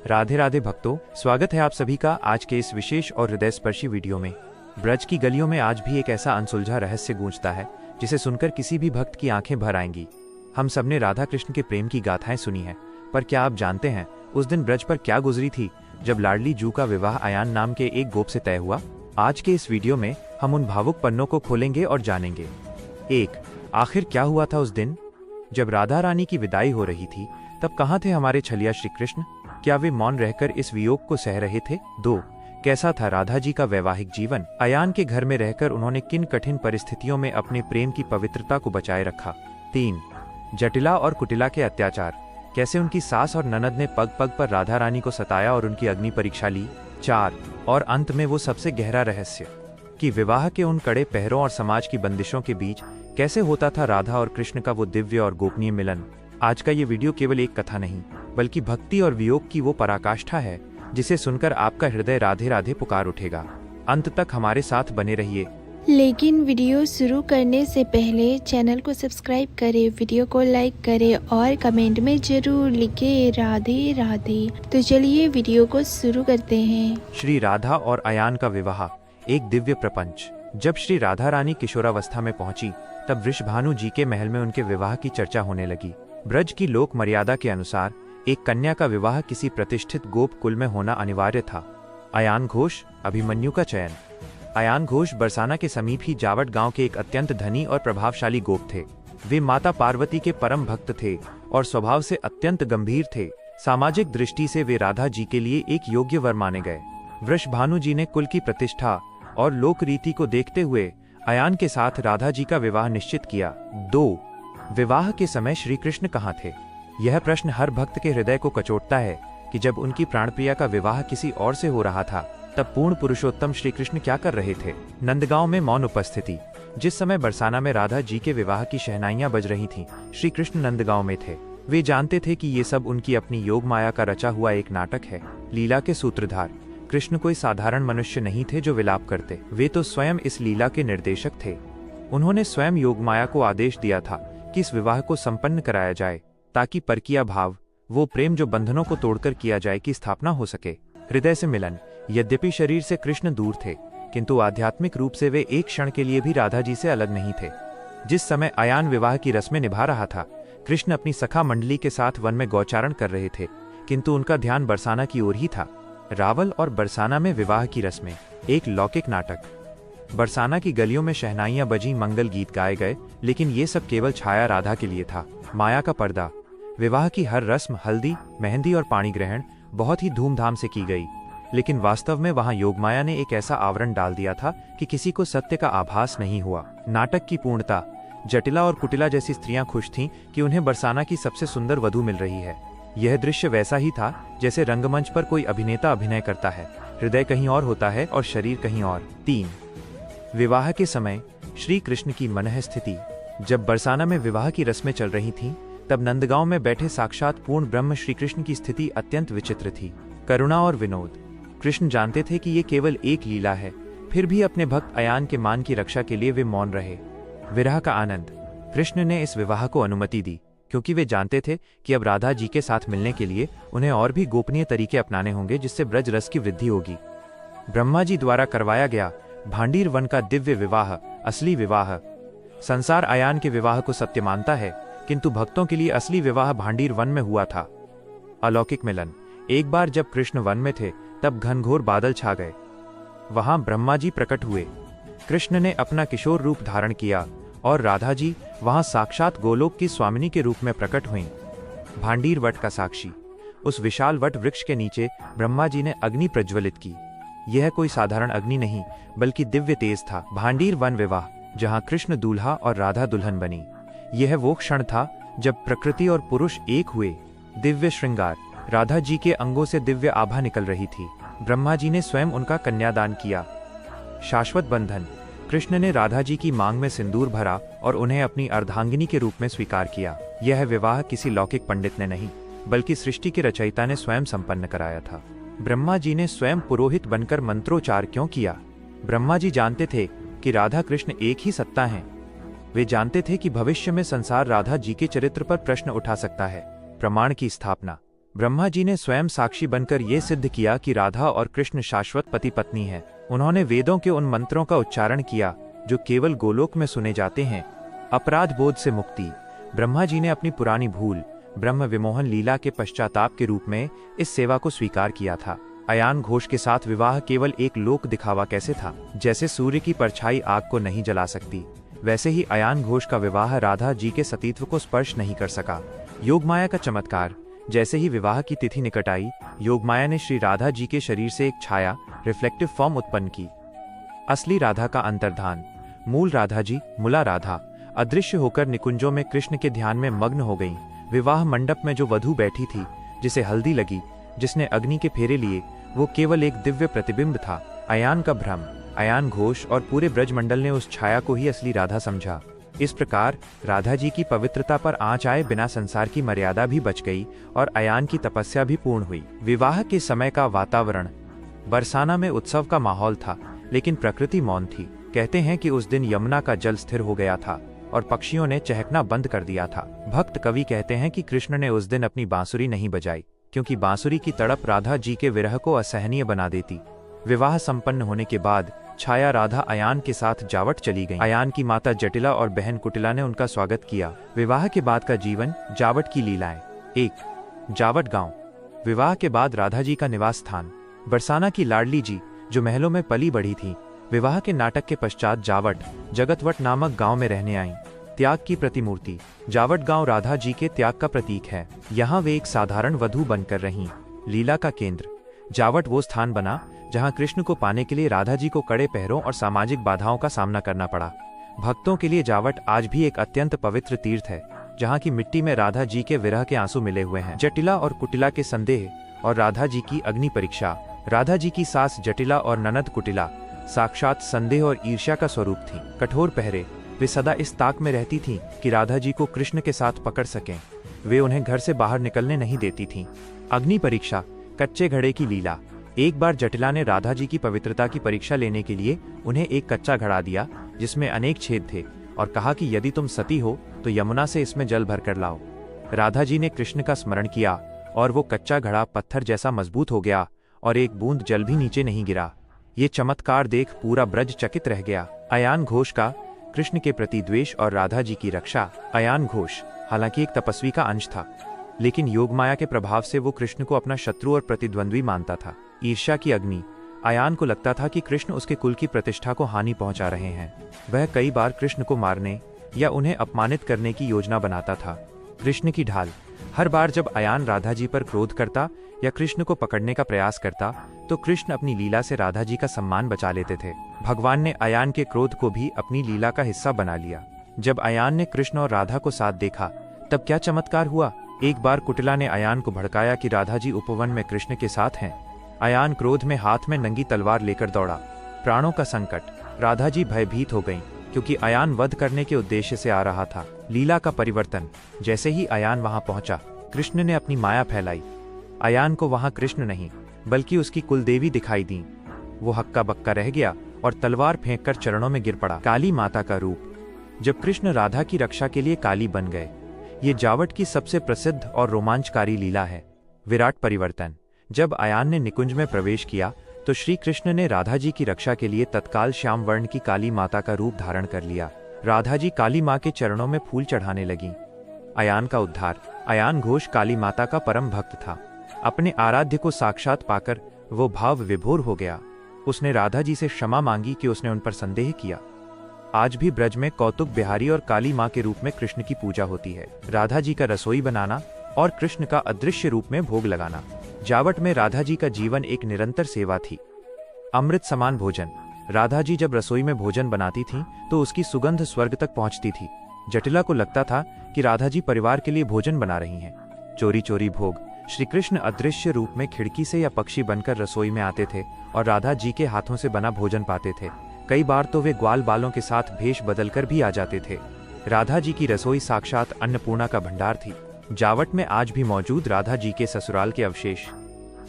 राधे राधे भक्तों, स्वागत है आप सभी का आज के इस विशेष और हृदयस्पर्शी वीडियो में। ब्रज की गलियों में आज भी एक ऐसा अनसुलझा रहस्य गूंजता है जिसे सुनकर किसी भी भक्त की आंखें भर आएंगी। हम सबने राधा कृष्ण के प्रेम की गाथाएं सुनी हैं, पर क्या आप जानते हैं उस दिन ब्रज पर क्या गुजरी थी जब लाडली जू का विवाह अयान नाम के एक गोप से तय हुआ। आज के इस वीडियो में हम उन भावुक पन्नों को खोलेंगे और जानेंगे। 1. आखिर क्या हुआ था उस दिन जब राधा रानी की विदाई हो रही थी? तब कहाँ थे हमारे छलिया श्री कृष्ण? क्या वे मौन रहकर इस वियोग को सह रहे थे? 2. कैसा था राधा जी का वैवाहिक जीवन? अयान के घर में रहकर उन्होंने किन कठिन परिस्थितियों में अपने प्रेम की पवित्रता को बचाए रखा? 3. जटिला और कुटिला के अत्याचार, कैसे उनकी सास और ननद ने पग पग पर राधा रानी को सताया और उनकी अग्नि परीक्षा ली? 4. और अंत में वो सबसे गहरा रहस्य कि विवाह के उन कड़े पहरों और समाज की बंदिशों के बीच कैसे होता था राधा और कृष्ण का वो दिव्य और गोपनीय मिलन। आज का ये वीडियो केवल एक कथा नहीं, बल्कि भक्ति और वियोग की वो पराकाष्ठा है जिसे सुनकर आपका हृदय राधे राधे पुकार उठेगा। अंत तक हमारे साथ बने रहिए। लेकिन वीडियो शुरू करने से पहले चैनल को सब्सक्राइब करें, वीडियो को लाइक करें और कमेंट में जरूर लिखें राधे राधे। तो चलिए वीडियो को शुरू करते हैं। श्री राधा और अयान का विवाह एक दिव्य प्रपंच। जब श्री राधा रानी किशोरावस्था में पहुंची तब वृषभानु जी के महल में उनके विवाह की चर्चा होने लगी। ब्रज की लोक मर्यादा के अनुसार एक कन्या का विवाह किसी प्रतिष्ठित गोप कुल में होना अनिवार्य था। अयान घोष अभिमन्यु का चयन। अयान घोष बरसाना के समीप ही जावट गांव के एक अत्यंत धनी और प्रभावशाली गोप थे। वे माता पार्वती के परम भक्त थे और स्वभाव से अत्यंत गंभीर थे। सामाजिक दृष्टि से वे राधा जी के लिए एक योग्य वर माने गए। वृषभानु जी ने कुल की प्रतिष्ठा और लोक रीति को देखते हुए अयान के साथ राधा जी का विवाह निश्चित किया। 2. विवाह के समय श्री कृष्ण कहाँ थे? यह प्रश्न हर भक्त के हृदय को कचोटता है कि जब उनकी प्राणप्रिया का विवाह किसी और से हो रहा था तब पूर्ण पुरुषोत्तम श्री कृष्ण क्या कर रहे थे? नंदगांव में मौन उपस्थिति। जिस समय बरसाना में राधा जी के विवाह की शहनाइयां बज रही थीं, श्री कृष्ण नंदगांव में थे। वे जानते थे कि ये सब उनकी अपनी योग माया का रचा हुआ एक नाटक है। लीला के सूत्रधार कृष्ण कोई साधारण मनुष्य नहीं थे जो विलाप करते, वे तो स्वयं इस लीला के निर्देशक थे। उन्होंने स्वयं योग माया को आदेश दिया था कि इस विवाह को संपन्न कराया जाए ताकि परकीय भाव, वो प्रेम जो बंधनों को तोड़कर किया जाए, की स्थापना हो सके। हृदय से मिलन। यद्यपि शरीर से कृष्ण दूर थे, किंतु आध्यात्मिक रूप से वे एक क्षण के लिए भी राधा जी से अलग नहीं थे। जिस समय अयान विवाह की रस्में निभा रहा था, कृष्ण अपनी सखा मंडली के साथ वन में गौचारण कर रहे थे, किंतु उनका ध्यान बरसाना की ओर ही था। रावल और बरसाना में विवाह की रस्में एक लौकिक नाटक। बरसाना की गलियों में शहनाइयां बजी, मंगल गीत गाए गए, लेकिन ये सब केवल छाया राधा के लिए था। माया का पर्दा। विवाह की हर रस्म, हल्दी, मेहंदी और पाणी ग्रहण बहुत ही धूमधाम से की गई, लेकिन वास्तव में वहां योगमाया ने एक ऐसा आवरण डाल दिया था कि किसी को सत्य का आभास नहीं हुआ। नाटक की पूर्णता। जटिला और कुटिला जैसी स्त्रियां खुश थीं कि उन्हें बरसाना की सबसे सुंदर वधू मिल रही है। यह दृश्य वैसा ही था जैसे रंगमंच पर कोई अभिनेता अभिनय करता है, हृदय कहीं और होता है और शरीर कहीं और। 3. विवाह के समय श्री कृष्ण की मनः स्थिति। जब बरसाना में विवाह की रस्में चल रही थीं, तब नंदगांव में बैठे साक्षात पूर्ण ब्रह्म श्री कृष्ण की स्थिति अत्यंत विचित्र थी। करुणा और विनोद। कृष्ण जानते थे कि ये केवल एक लीला है, फिर भी अपने भक्त अयान के मान की रक्षा के लिए वे मौन रहे। विरह का आनंद। कृष्ण ने इस विवाह को अनुमति दी क्योंकि वे जानते थे कि अब राधा जी के साथ मिलने के लिए उन्हें और भी गोपनीय तरीके अपनाने होंगे जिससे ब्रज रस की वृद्धि होगी। ब्रह्मा जी द्वारा करवाया गया भांडीर वन का दिव्य विवाह असली विवाह। संसार अयान के विवाह को सत्य मानता है, किंतु भक्तों के लिए असली विवाह भांडीर वन में हुआ था। अलौकिक मिलन। एक बार जब कृष्ण वन में थे तब घनघोर बादल छा गए। वहां ब्रह्मा जी प्रकट हुए। कृष्ण ने अपना किशोर रूप धारण किया और राधा जी वहां साक्षात गोलोक की स्वामिनी के रूप में प्रकट हुईं। भांडीर वट का साक्षी। उस विशाल वट वृक्ष के नीचे ब्रह्मा जी ने अग्नि प्रज्वलित की। यह कोई साधारण अग्नि नहीं, बल्कि दिव्य तेज था। भांडीर वन विवाह, जहां कृष्ण दूल्हा और राधा दुल्हन बनी। यह वो क्षण था जब प्रकृति और पुरुष एक हुए। दिव्य श्रृंगार। राधा जी के अंगों से दिव्य आभा निकल रही थी। ब्रह्मा जी ने स्वयं उनका कन्यादान किया। शाश्वत बंधन। कृष्ण ने राधा जी की मांग में सिंदूर भरा और उन्हें अपनी अर्धांगिनी के रूप में स्वीकार किया। यह विवाह किसी लौकिक पंडित ने नहीं, बल्कि सृष्टि के रचयिता ने स्वयं संपन्न कराया था। ब्रह्मा जी ने स्वयं पुरोहित बनकर मंत्रोच्चार क्यों किया? ब्रह्मा जी जानते थे कि राधा कृष्ण एक ही सत्ता हैं। वे जानते थे कि भविष्य में संसार राधा जी के चरित्र पर प्रश्न उठा सकता है। प्रमाण की स्थापना। ब्रह्मा जी ने स्वयं साक्षी बनकर ये सिद्ध किया कि राधा और कृष्ण शाश्वत पति पत्नी हैं। उन्होंने वेदों के उन मंत्रों का उच्चारण किया जो केवल गोलोक में सुने जाते हैं। अपराध बोध से मुक्ति। ब्रह्मा जी ने अपनी पुरानी भूल ब्रह्म विमोहन लीला के पश्चाताप के रूप में इस सेवा को स्वीकार किया था। अयान घोष के साथ विवाह केवल एक लोक दिखावा कैसे था। जैसे सूर्य की परछाई आग को नहीं जला सकती, वैसे ही अयान घोष का विवाह राधा जी के सतीत्व को स्पर्श नहीं कर सका। योगमाया का चमत्कार। जैसे ही विवाह की तिथि निकट आई, योगमाया ने श्री राधा जी के शरीर से एक छाया रिफ्लेक्टिव फॉर्म उत्पन्न की। असली राधा का अंतर्धान। मूल राधा जी मूला राधा अदृश्य होकर निकुंजों में कृष्ण के ध्यान में मग्न हो गईं। विवाह मंडप में जो वधू बैठी थी, जिसे हल्दी लगी, जिसने अग्नि के फेरे लिए, वो केवल एक दिव्य प्रतिबिंब था। अयान का भ्रम। अयान घोष और पूरे ब्रजमंडल ने उस छाया को ही असली राधा समझा। इस प्रकार राधा जी की पवित्रता पर आंच आए बिना संसार की मर्यादा भी बच गई और अयान की तपस्या भी पूर्ण हुई। विवाह के समय का वातावरण। बरसाना में उत्सव का माहौल था, लेकिन प्रकृति मौन थी। कहते हैं कि उस दिन यमुना का जल स्थिर हो गया था और पक्षियों ने चहकना बंद कर दिया था। भक्त कवि कहते हैं कि कृष्ण ने उस दिन अपनी बांसुरी नहीं बजाई, क्योंकि बांसुरी की तड़प राधा जी के विरह को असहनीय बना देती। विवाह संपन्न होने के बाद छाया राधा अयान के साथ जावट चली गई। अयान की माता जटिला और बहन कुटिला ने उनका स्वागत किया। विवाह के बाद का जीवन, जावट की लीलाएं। 1. जावट गांव। विवाह के बाद राधा जी का निवास स्थान। बरसाना की लाडली जी, जो महलों में पली बढ़ी थी, विवाह के नाटक के पश्चात जावट जगतवट नामक गांव में रहने आईं। त्याग की प्रतिमूर्ति। जावट गांव राधा जी के त्याग का प्रतीक है। यहाँ वे एक साधारण वधू बनकर रहीं। लीला का केंद्र। जावट वो स्थान बना जहाँ कृष्ण को पाने के लिए राधा जी को कड़े पहरों और सामाजिक बाधाओं का सामना करना पड़ा। भक्तों के लिए जावट आज भी एक अत्यंत पवित्र तीर्थ है, जहाँ की मिट्टी में राधा जी के विरह के आंसू मिले हुए हैं। जटिला और कुटिला के संदेह और राधा जी की अग्नि परीक्षा। राधा जी की सास जटिला और ननद कुटिला साक्षात संदेह और ईर्ष्या का स्वरूप थी। कठोर पहरे। वे सदा इस ताक में रहती थीं कि राधा जी को कृष्ण के साथ पकड़ सकें। वे उन्हें घर से बाहर निकलने नहीं देती थीं। अग्नि परीक्षा। कच्चे घड़े की लीला। एक बार जटिला ने राधा जी की पवित्रता की परीक्षा लेने के लिए उन्हें एक कच्चा घड़ा दिया जिसमें अनेक छेद थे और कहा कि यदि तुम सती हो तो यमुना से इसमें जल भर कर लाओ। राधा जी ने कृष्ण का स्मरण किया और वो कच्चा घड़ा पत्थर जैसा मजबूत हो गया और एक बूंद जल भी नीचे नहीं गिरा। ये चमत्कार देख पूरा ब्रज चकित रह गया। अयान घोष का कृष्ण के प्रति द्वेष और राधा जी की रक्षा। अयान घोष हालांकि एक तपस्वी का अंश था, लेकिन योगमाया के प्रभाव से वो कृष्ण को अपना शत्रु और प्रतिद्वंद्वी मानता था। ईर्ष्या की अग्नि। अयान को लगता था कि कृष्ण उसके कुल की प्रतिष्ठा को हानि पहुंचा रहे हैं। वह कई बार कृष्ण को मारने या उन्हें अपमानित करने की योजना बनाता था। कृष्ण की ढाल। हर बार जब अयान राधा जी पर क्रोध करता या कृष्ण को पकड़ने का प्रयास करता, तो कृष्ण अपनी लीला से राधा जी का सम्मान बचा लेते थे। भगवान ने अयान के क्रोध को भी अपनी लीला का हिस्सा बना लिया। जब अयान ने कृष्ण और राधा को साथ देखा, तब क्या चमत्कार हुआ। एक बार कुटिला ने अयान को भड़काया कि राधा जी उपवन में कृष्ण के साथ हैं। अयान क्रोध में हाथ में नंगी तलवार लेकर दौड़ा। प्राणों का संकट। राधा जी भयभीत हो गईं, क्योंकि अयान वध करने के उद्देश्य से आ रहा था। लीला का परिवर्तन। जैसे ही अयान वहां पहुंचा, कृष्ण ने अपनी माया फैलाई। अयान को वहां कृष्ण नहीं बल्कि उसकी कुलदेवी दिखाई दी। वो हक्का बक्का रह गया और तलवार फेंककर चरणों में गिर पड़ा। काली माता का रूप। जब कृष्ण राधा की रक्षा के लिए काली बन गए, ये जावट की सबसे प्रसिद्ध और रोमांचकारी लीला है। विराट परिवर्तन। जब अयान ने निकुंज में प्रवेश किया, तो श्री कृष्ण ने राधा जी की रक्षा के लिए तत्काल श्याम वर्ण की काली माता का रूप धारण कर लिया। राधा जी काली माँ के चरणों में फूल चढ़ाने लगी। अयान का उद्धार। अयान घोष काली माता का परम भक्त था। अपने आराध्य को साक्षात पाकर वो भाव विभोर हो गया। उसने राधा जी से क्षमा मांगी कि उसने उन पर संदेह किया। आज भी ब्रज में कौतुक बिहारी और काली माँ के रूप में कृष्ण की पूजा होती है। राधा जी का रसोई बनाना और कृष्ण का अदृश्य रूप में भोग लगाना। जावट में राधा जी का जीवन एक निरंतर सेवा थी। अमृत समान भोजन। राधा जी जब रसोई में भोजन बनाती थीं, तो उसकी सुगंध स्वर्ग तक पहुंचती थी। जटिला को लगता था कि राधा जी परिवार के लिए भोजन बना रही हैं। चोरी चोरी भोग। श्री कृष्ण अदृश्य रूप में खिड़की से या पक्षी बनकर रसोई में आते थे और राधा जी के हाथों से बना भोजन पाते थे। कई बार तो वे ग्वाल बालों के साथ भेष बदलकर भी आ जाते थे। राधा जी की रसोई साक्षात अन्नपूर्णा का भंडार थी। जावट में आज भी मौजूद राधा जी के ससुराल के अवशेष।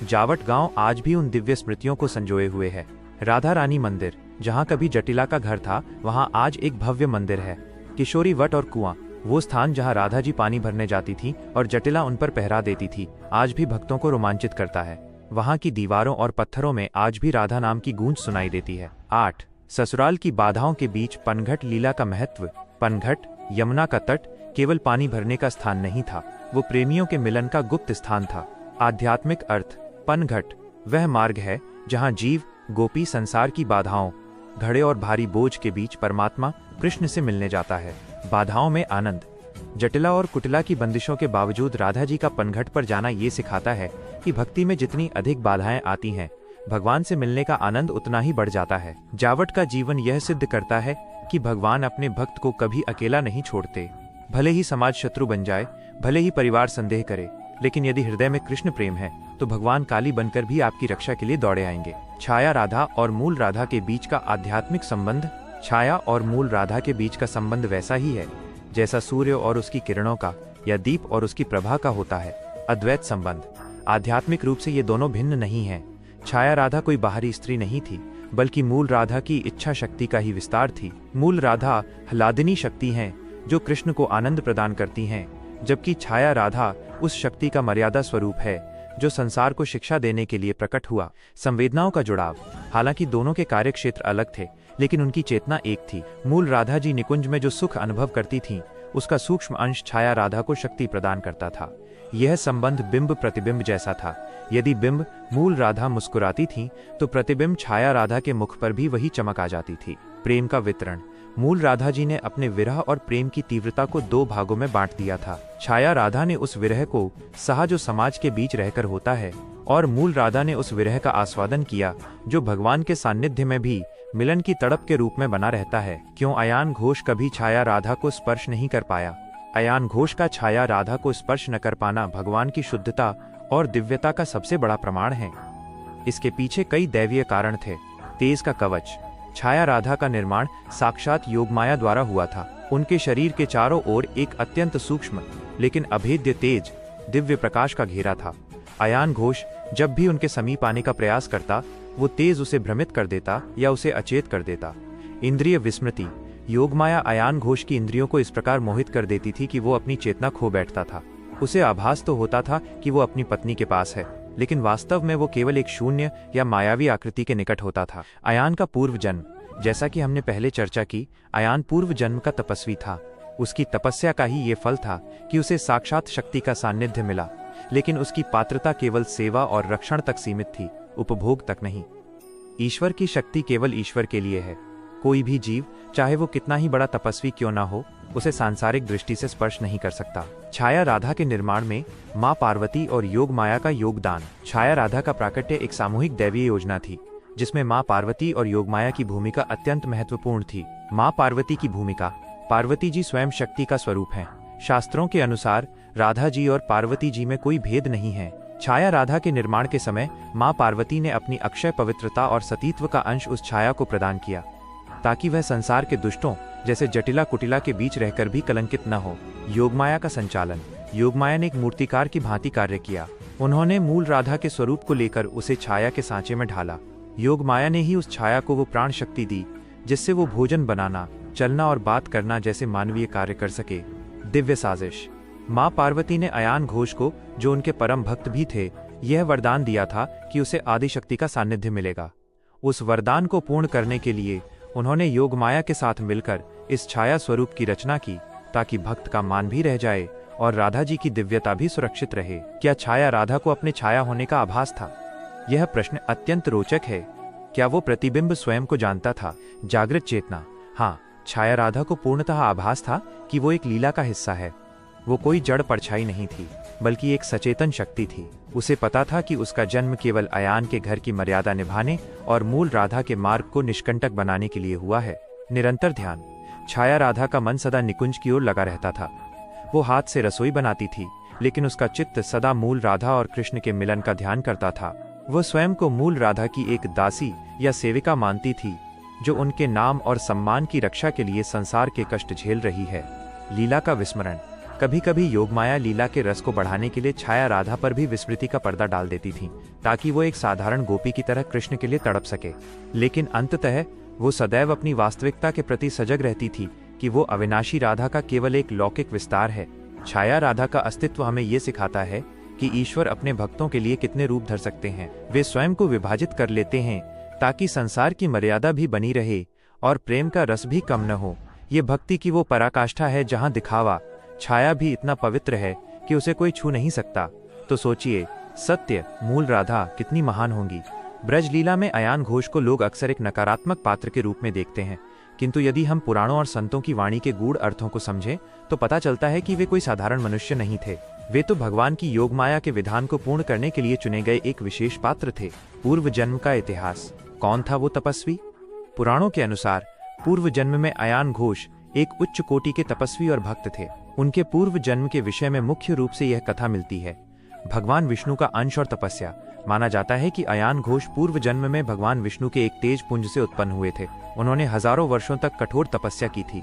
जावट गांव आज भी उन दिव्य स्मृतियों को संजोए हुए है। राधा रानी मंदिर। जहां कभी जटिला का घर था, वहां आज एक भव्य मंदिर है। किशोरी वट और कुआं। वो स्थान जहाँ राधा जी पानी भरने जाती थी और जटिला उन पर पहरा देती थी, आज भी भक्तों को रोमांचित करता है। वहाँ की दीवारों और पत्थरों में आज भी राधा नाम की गूंज सुनाई देती है। 8. ससुराल की बाधाओं के बीच पनघट लीला का महत्व। पनघट, यमुना का तट, केवल पानी भरने का स्थान नहीं था, वो प्रेमियों के मिलन का गुप्त स्थान था। आध्यात्मिक अर्थ। पनघट वह मार्ग है जहाँ जीव गोपी संसार की बाधाओं, घड़े और भारी बोझ के बीच परमात्मा कृष्ण से मिलने जाता है। बाधाओं में आनंद। जटिला और कुटिला की बंदिशों के बावजूद राधा जी का पनघट पर जाना ये सिखाता है कि भक्ति में जितनी अधिक बाधाएं आती हैं, भगवान से मिलने का आनंद उतना ही बढ़ जाता है। जावट का जीवन यह सिद्ध करता है कि भगवान अपने भक्त को कभी अकेला नहीं छोड़ते। भले ही समाज शत्रु बन जाए, भले ही परिवार संदेह करे, लेकिन यदि हृदय में कृष्ण प्रेम है तो भगवान काली बनकर भी आपकी रक्षा के लिए दौड़े आएंगे। छाया राधा और मूल राधा के बीच का आध्यात्मिक संबंध। छाया और मूल राधा के बीच का संबंध वैसा ही है जैसा सूर्य और उसकी किरणों का या दीप और उसकी प्रभा का होता है। अद्वैत संबंध। आध्यात्मिक रूप से ये दोनों भिन्न नहीं हैं। छाया राधा कोई बाहरी स्त्री नहीं थी, बल्कि मूल राधा की इच्छा शक्ति का ही विस्तार थी। मूल राधा ह्लादिनी शक्ति हैं जो कृष्ण को आनंद प्रदान करती हैं, जबकि छाया राधा उस शक्ति का मर्यादा स्वरूप है जो संसार को शिक्षा देने के लिए प्रकट हुआ। संवेदनाओं का जुड़ाव। हालांकि दोनों के कार्य क्षेत्र अलग थे, लेकिन उनकी चेतना एक थी। मूल राधा जी निकुंज में जो सुख अनुभव करती थीं, उसका सूक्ष्म अंश छाया राधा को शक्ति प्रदान करता था। यह संबंध बिंब प्रतिबिंब जैसा था। यदि बिंब मूल राधा मुस्कुराती थी तो प्रतिबिंब छाया राधा के मुख पर भी वही चमक आ जाती थी। प्रेम का वितरण। मूल राधा जी ने अपने विरह और प्रेम की तीव्रता को 2 भागों में बांट दिया था। छाया राधा ने उस विरह को सहा जो समाज के बीच रहकर होता है, और मूल राधा ने उस विरह का आस्वादन किया जो भगवान के सानिध्य में भी मिलन की तड़प के रूप में बना रहता है। क्यों अयान घोष कभी छाया राधा को स्पर्श नहीं कर पाया? अयान घोष का छाया राधा को स्पर्श न कर पाना भगवान की शुद्धता और दिव्यता का सबसे बड़ा प्रमाण है। इसके पीछे कई दैवीय कारण थे। तेज का कवच। छाया राधा का निर्माण साक्षात योगमाया द्वारा हुआ था। उनके शरीर के चारों ओर एक अत्यंत सूक्ष्म लेकिन अभेद्य तेज दिव्य प्रकाश का घेरा था। अयान घोष जब भी उनके समीप आने का प्रयास करता, वो तेज उसे भ्रमित कर देता या उसे अचेत कर देता। इंद्रिय विस्मृति। योगमाया अयान घोष की इंद्रियों को इस प्रकार मोहित कर देती थी कि वो अपनी चेतना खो बैठता था। उसे आभास तो होता था कि वो अपनी पत्नी के पास है, लेकिन वास्तव में वो केवल एक शून्य या मायावी आकृति के निकट होता था। अयान का पूर्व जन्म। जैसा कि हमने पहले चर्चा की, अयान पूर्व जन्म का तपस्वी था। उसकी तपस्या का ही ये फल था कि उसे साक्षात शक्ति का सान्निध्य मिला, लेकिन उसकी पात्रता केवल सेवा और रक्षण तक सीमित थी, उपभोग तक नहीं। ईश्वर की शक्ति केवल ईश्वर के लिए है। कोई भी जीव, चाहे वो कितना ही बड़ा तपस्वी क्यों ना हो, उसे सांसारिक दृष्टि से स्पर्श नहीं कर सकता। छाया राधा के निर्माण में माँ पार्वती और योग माया का योगदान। छाया राधा का प्राकट्य एक सामूहिक दैवीय योजना थी, जिसमें माँ पार्वती और योग माया की भूमिका अत्यंत महत्वपूर्ण थी। माँ पार्वती की भूमिका। पार्वती जी स्वयं शक्ति का स्वरूप हैं। शास्त्रों के अनुसार राधा जी और पार्वती जी में कोई भेद नहीं है। छाया राधा के निर्माण के समय माँ पार्वती ने अपनी अक्षय पवित्रता और सतीत्व का अंश उस छाया को प्रदान किया, ताकि वह संसार के दुष्टों जैसे जटिला कुटिला के बीच रहकर भी कलंकित न हो। योगमाया का संचालन। योगमाया ने एक मूर्तिकार की भांति कार्य किया। उन्होंने मूल राधा के स्वरूप को लेकर उसे छाया के सांचे में ढाला। योगमाया ने ही उस छाया को वो प्राण शक्ति दी जिससे वो भोजन बनाना, चलना और बात करना जैसे मानवीय कार्य कर सके। दिव्य साजिश। माँ पार्वती ने अयान घोष को, जो उनके परम भक्त भी थे, यह वरदान दिया था कि उसे आदिशक्ति का सानिध्य मिलेगा। उस वरदान को पूर्ण करने के लिए उन्होंने योगमाया के साथ मिलकर इस छाया स्वरूप की रचना की, ताकि भक्त का मान भी रह जाए और राधा जी की दिव्यता भी सुरक्षित रहे। क्या छाया राधा को अपने छाया होने का आभास था? यह प्रश्न अत्यंत रोचक है। क्या वो प्रतिबिंब स्वयं को जानता था? जागृत चेतना। हाँ, छाया राधा को पूर्णतः आभास था कि वो एक लीला का हिस्सा है। वो कोई जड़ परछाई नहीं थी, बल्कि एक सचेतन शक्ति थी। उसे पता था कि उसका जन्म केवल अयान के घर की मर्यादा निभाने और मूल राधा के मार्ग को निष्कंटक बनाने के लिए हुआ है। निरंतर ध्यान। छाया राधा का मन सदा निकुंज की ओर लगा रहता था। वो हाथ से रसोई बनाती थी, लेकिन उसका चित्त सदा मूल राधा और कृष्ण के मिलन का ध्यान करता था। वो स्वयं को मूल राधा की एक दासी या सेविका मानती थी, जो उनके नाम और सम्मान की रक्षा के लिए संसार के कष्ट झेल रही है। लीला का विस्मरण। कभी कभी योगमाया लीला के रस को बढ़ाने के लिए छाया राधा पर भी विस्मृति का पर्दा डाल देती थी, ताकि वो एक साधारण गोपी की तरह कृष्ण के लिए तड़प सके। लेकिन अंततः वो सदैव अपनी वास्तविकता के प्रति सजग रहती थी कि वो अविनाशी राधा का केवल एक लौकिक विस्तार है। छाया राधा का अस्तित्व हमें ये सिखाता है कि ईश्वर अपने भक्तों के लिए कितने रूप धर सकते हैं। वे स्वयं को विभाजित कर लेते हैं ताकि संसार की मर्यादा भी बनी रहे और प्रेम का रस भी कम न हो। ये भक्ति की वो पराकाष्ठा है जहाँ दिखावा, छाया भी इतना पवित्र है कि उसे कोई छू नहीं सकता। तो सोचिए, सत्य मूल राधा कितनी महान होंगी। ब्रजलीला में अयान घोष को लोग अक्सर एक नकारात्मक पात्र के रूप में देखते हैं, किंतु यदि हम पुराणों और संतों की वाणी के गूढ़ अर्थों को समझें तो पता चलता है कि वे कोई साधारण मनुष्य नहीं थे। वे तो भगवान की योग माया के विधान को पूर्ण करने के लिए चुने गए एक विशेष पात्र थे। पूर्व जन्म का इतिहास। कौन था वो तपस्वी? पुराणों के अनुसार पूर्व जन्म में अयान घोष एक उच्च कोटि के तपस्वी और भक्त थे। उनके पूर्व जन्म के विषय में मुख्य रूप से यह कथा मिलती है। भगवान विष्णु का अंश और तपस्या। माना जाता है कि अयान घोष पूर्व जन्म में भगवान विष्णु के एक तेज पुंज से उत्पन्न हुए थे। उन्होंने हजारों वर्षों तक कठोर तपस्या की थी।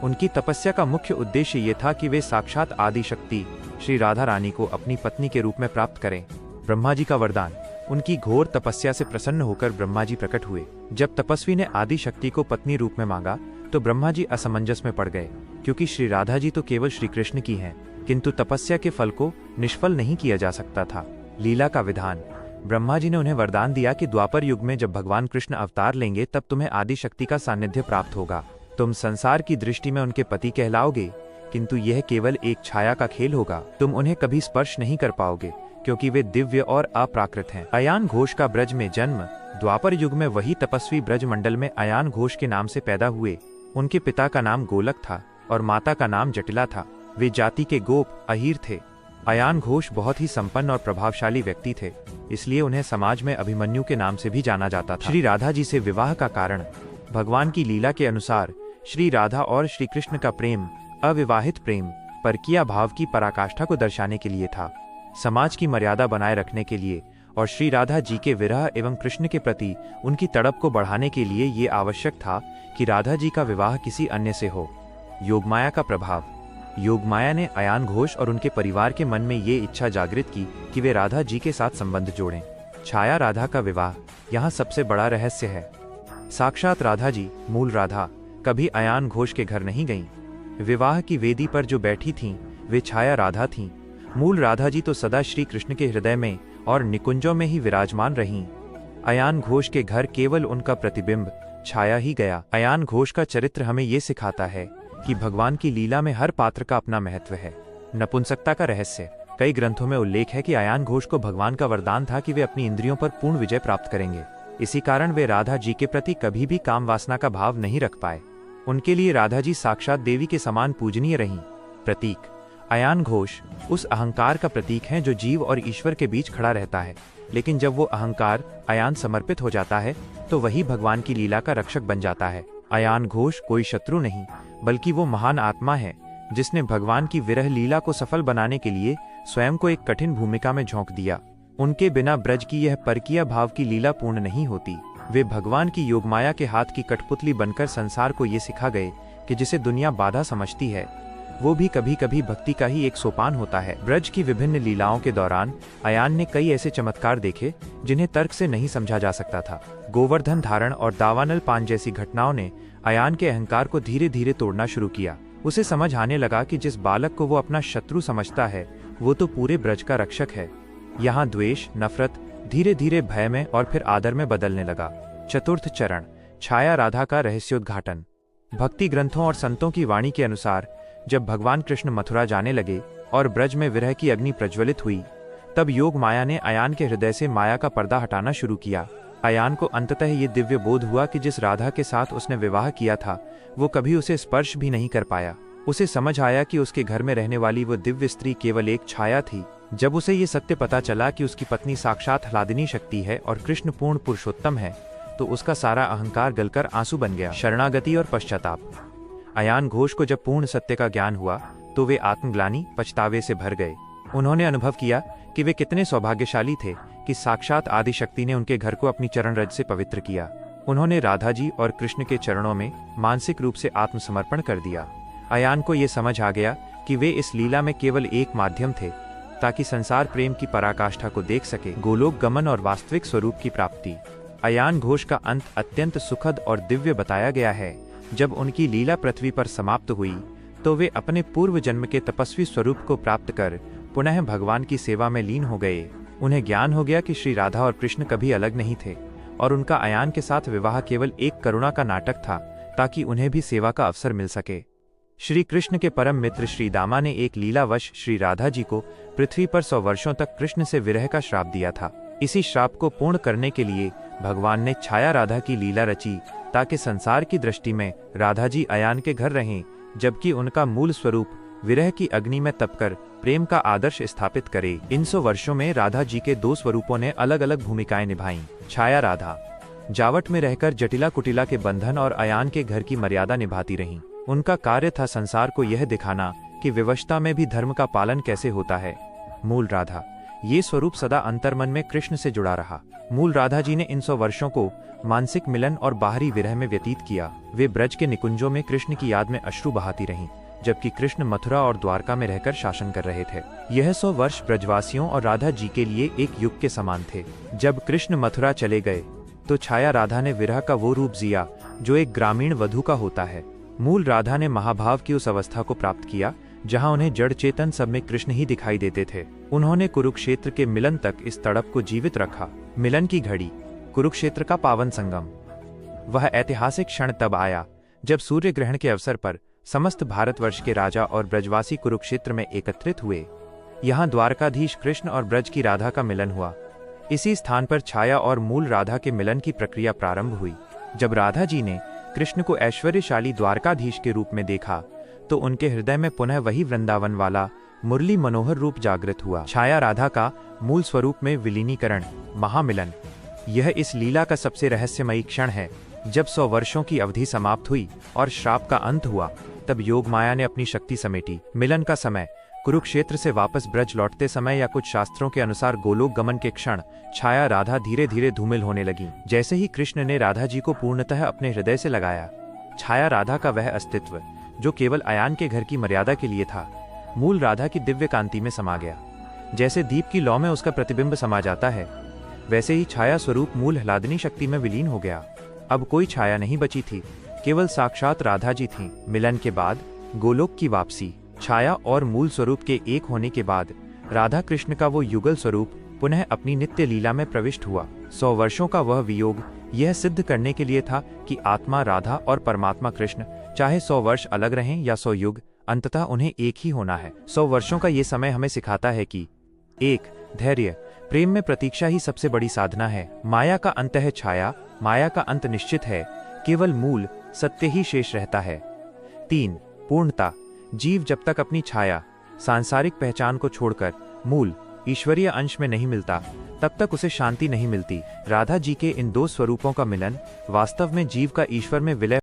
उनकी तपस्या का मुख्य उद्देश्य ये था कि वे साक्षात आदि शक्ति श्री राधा रानी को अपनी पत्नी के रूप में प्राप्त करें। ब्रह्मा जी का वरदान। उनकी घोर तपस्या से प्रसन्न होकर ब्रह्मा जी प्रकट हुए। जब तपस्वी ने आदि शक्ति को पत्नी रूप में मांगा तो ब्रह्मा जी असमंजस में पड़ गए, क्योंकि श्री राधा जी तो केवल श्री कृष्ण की हैं, किंतु तपस्या के फल को निष्फल नहीं किया जा सकता था। लीला का विधान। ब्रह्मा जी ने उन्हें वरदान दिया कि द्वापर युग में जब भगवान कृष्ण अवतार लेंगे तब तुम्हें आदि शक्ति का सानिध्य प्राप्त होगा। तुम संसार की दृष्टि में उनके पति कहलाओगे, किंतु यह केवल एक छाया का खेल होगा। तुम उन्हें कभी स्पर्श नहीं कर पाओगे, क्योंकि वे दिव्य और अप्राकृत हैं। अयान घोष का ब्रज में जन्म। द्वापर युग में वही तपस्वी ब्रज मंडल में अयान घोष के नाम से पैदा हुए। उनके पिता का नाम गोलक था और माता का नाम जटिला था। वे जाति के गोप अहीर थे। अयान घोष बहुत ही संपन्न और प्रभावशाली व्यक्ति थे, इसलिए उन्हें समाज में अभिमन्यु के नाम से भी जाना जाता था। श्री राधा जी से विवाह का कारण। भगवान की लीला के अनुसार श्री राधा और श्री कृष्ण का प्रेम अविवाहित प्रेम, परकीय भाव की पराकाष्ठा को दर्शाने के लिए था, समाज की मर्यादा बनाए रखने के लिए और श्री राधा जी के विरह एवं कृष्ण के प्रति उनकी तड़प को बढ़ाने के लिए ये आवश्यक था कि राधा जी का विवाह किसी अन्य से हो। योगमाया का प्रभाव। योगमाया ने अयान घोष और उनके परिवार के मन में ये इच्छा जागृत की कि वे राधा जी के साथ संबंध जोड़ें। छाया राधा का विवाह यहाँ सबसे बड़ा रहस्य है। साक्षात राधा जी, मूल राधा, कभी अयान घोष के घर नहीं गईं। विवाह की वेदी पर जो बैठी थीं, वे छाया राधा थीं। मूल राधा जी तो सदा श्री कृष्ण के हृदय में और निकुंजों में ही विराजमान रहीं। अयान घोष के घर केवल उनका प्रतिबिंब, छाया ही गया। अयान घोष का चरित्र हमें ये सिखाता है कि भगवान की लीला में हर पात्र का अपना महत्व है। नपुंसकता का रहस्य। कई ग्रंथों में उल्लेख है कि अयान घोष को भगवान का वरदान था कि वे अपनी इंद्रियों पर पूर्ण विजय प्राप्त करेंगे। इसी कारण वे राधा जी के प्रति कभी भी काम वासना का भाव नहीं रख पाए। उनके लिए राधा जी साक्षात देवी के समान पूजनीय रहीं। प्रतीक। अयान घोष उस अहंकार का प्रतीक हैं जो जीव और ईश्वर के बीच खड़ा रहता है, लेकिन जब वो अहंकार अयान समर्पित हो जाता है तो वही भगवान की लीला का रक्षक बन जाता है। अयान घोष कोई शत्रु नहीं, बल्कि वो महान आत्मा है जिसने भगवान की विरह लीला को सफल बनाने के लिए स्वयं को एक कठिन भूमिका में झोंक दिया। उनके बिना ब्रज की यह परकीय भाव की लीला पूर्ण नहीं होती। वे भगवान की योगमाया के हाथ की कठपुतली बनकर संसार को ये सिखा गए कि जिसे दुनिया बाधा समझती है वो भी कभी कभी भक्ति का ही एक सोपान होता है। ब्रज की विभिन्न लीलाओं के दौरान अयान ने कई ऐसे चमत्कार देखे जिन्हें तर्क से नहीं समझा जा सकता था। गोवर्धन धारण और दावानल पान जैसी घटनाओं ने अयान के अहंकार को धीरे धीरे तोड़ना शुरू किया। उसे समझ आने लगा कि जिस बालक को वो अपना शत्रु समझता है वो तो पूरे ब्रज का रक्षक है। यहाँ द्वेष, नफरत धीरे धीरे भय में और फिर आदर में बदलने लगा। चतुर्थ चरण। छाया राधा का रहस्योद्घाटन। भक्ति ग्रंथों और संतों की वाणी के अनुसार जब भगवान कृष्ण मथुरा जाने लगे और ब्रज में विरह की अग्नि प्रज्वलित हुई, तब योग माया ने अयान के हृदय से माया का पर्दा हटाना शुरू किया। अयान को अंततः ये दिव्य बोध हुआ कि जिस राधा के साथ उसने विवाह किया था वो कभी उसे स्पर्श भी नहीं कर पाया। उसे समझ आया कि उसके घर में रहने वाली वो दिव्य स्त्री केवल एक छाया थी। जब उसे ये सत्य पता चला कि उसकी पत्नी साक्षात ह्लादिनी शक्ति है और कृष्ण पूर्ण पुरुषोत्तम है, तो उसका सारा अहंकार गलकर आंसू बन गया। शरणागति और पश्चाताप। अयान घोष को जब पूर्ण सत्य का ज्ञान हुआ तो वे आत्मग्लानि, पछतावे से भर गए। उन्होंने अनुभव किया कि वे कितने सौभाग्यशाली थे कि साक्षात आदिशक्ति ने उनके घर को अपनी चरण रज से पवित्र किया। उन्होंने राधा जी और कृष्ण के चरणों में मानसिक रूप से आत्मसमर्पण कर दिया। अयान को ये समझ आ गया कि वे इस लीला में केवल एक माध्यम थे ताकि संसार प्रेम की पराकाष्ठा को देख सके, गोलोक गमन और वास्तविक स्वरूप की प्राप्ति। अयान घोष का अंत अत्यंत सुखद और दिव्य बताया गया है। जब उनकी लीला पृथ्वी पर समाप्त हुई तो वे अपने पूर्व जन्म के तपस्वी स्वरूप को प्राप्त कर पुनः भगवान की सेवा में लीन हो गए। उन्हें ज्ञान हो गया कि श्री राधा और कृष्ण कभी अलग नहीं थे और उनका अयान के साथ विवाह केवल एक करुणा का नाटक था ताकि उन्हें भी सेवा का अवसर मिल सके। श्री कृष्ण के परम मित्र श्री दामा ने एक लीलावश श्री राधा जी को पृथ्वी पर 100 वर्षों तक कृष्ण से विरह का श्राप दिया था। इसी श्राप को पूर्ण करने के लिए भगवान ने छाया राधा की लीला रची ताकि संसार की दृष्टि में राधा जी अयान के घर रहें, जबकि उनका मूल स्वरूप विरह की अग्नि में तपकर प्रेम का आदर्श स्थापित करे। इन 100 वर्षों में राधा जी के 2 स्वरूपों ने अलग अलग भूमिकाएं निभाईं। छाया राधा जावट में रहकर जटिला कुटिला के बंधन और अयान के घर की मर्यादा निभाती रहीं। उनका कार्य था संसार को यह दिखाना कि विवशता में भी धर्म का पालन कैसे होता है। मूल राधा ये स्वरूप सदा अंतर्मन में कृष्ण से जुड़ा रहा। मूल राधा जी ने इन 100 वर्षों को मानसिक मिलन और बाहरी विरह में व्यतीत किया। वे ब्रज के निकुंजों में कृष्ण की याद में अश्रु बहाती रहीं, जबकि कृष्ण मथुरा और द्वारका में रहकर शासन कर रहे थे। यह 100 वर्ष ब्रजवासियों और राधा जी के लिए एक युग के समान थे। जब कृष्ण मथुरा चले गए तो छाया राधा ने विरह का वो रूप जिया जो एक ग्रामीण वधू का होता है। मूल राधा ने महाभाव की उस अवस्था को प्राप्त किया जहां उन्हें जड़ चेतन सब में कृष्ण ही दिखाई देते थे। उन्होंने कुरुक्षेत्र के मिलन तक इस तड़प को जीवित रखा। मिलन की घड़ी, कुरुक्षेत्र का पावन संगम। वह ऐतिहासिक क्षण तब आया जब सूर्य ग्रहण के अवसर पर समस्त भारतवर्ष के राजा और ब्रजवासी कुरुक्षेत्र में एकत्रित हुए। यहाँ द्वारकाधीश कृष्ण और ब्रज की राधा का मिलन हुआ। इसी स्थान पर छाया और मूल राधा के मिलन की प्रक्रिया प्रारंभ हुई। जब राधा जी ने कृष्ण को ऐश्वर्यशाली द्वारकाधीश के रूप में देखा तो उनके हृदय में पुनः वही वृंदावन वाला मुरली मनोहर रूप जागृत हुआ। छाया राधा का मूल स्वरूप में विलीनीकरण, महामिलन, यह इस लीला का सबसे रहस्यमयी क्षण है। जब 100 वर्षों की अवधि समाप्त हुई और श्राप का अंत हुआ, तब योग माया ने अपनी शक्ति समेटी। मिलन का समय, कुरुक्षेत्र से वापस ब्रज लौटते समय या कुछ शास्त्रों के अनुसार गोलोक गमन के क्षण, छाया राधा धीरे धीरे धूमिल होने लगी। जैसे ही कृष्ण ने राधा जी को पूर्णतः अपने हृदय से लगाया, छाया राधा का वह अस्तित्व जो केवल अयान के घर की मर्यादा के लिए था, मूल राधा की दिव्य कांति में समा गया। जैसे दीप की लौ में उसका प्रतिबिंब समा जाता है, वैसे ही छाया स्वरूप मूल ह्लादिनी शक्ति में विलीन हो गया। अब कोई छाया नहीं बची थी, केवल साक्षात राधा जी थीं। मिलन के बाद गोलोक की वापसी, छाया और मूल स्वरूप के एक होने के बाद राधा कृष्ण का वो युगल स्वरूप पुनः अपनी नित्य लीला में प्रविष्ट हुआ। 100 वर्षों का वह वियोग यह सिद्ध करने के लिए था कि आत्मा राधा और परमात्मा कृष्ण चाहे 100 वर्ष अलग रहें या 100 युग, अंततः उन्हें एक ही होना है। 100 वर्षों का ये समय हमें सिखाता है कि 1. धैर्य, प्रेम में प्रतीक्षा ही सबसे बड़ी साधना है। माया का अंत है छाया, माया का अंत निश्चित है, केवल मूल सत्य ही शेष रहता है। 3. पूर्णता, जीव जब तक अपनी छाया, सांसारिक पहचान को छोड़कर मूल ईश्वरीय अंश में नहीं मिलता, तब तक उसे शांति नहीं मिलती। राधा जी के इन 2 स्वरूपों का मिलन वास्तव में जीव का ईश्वर में विलय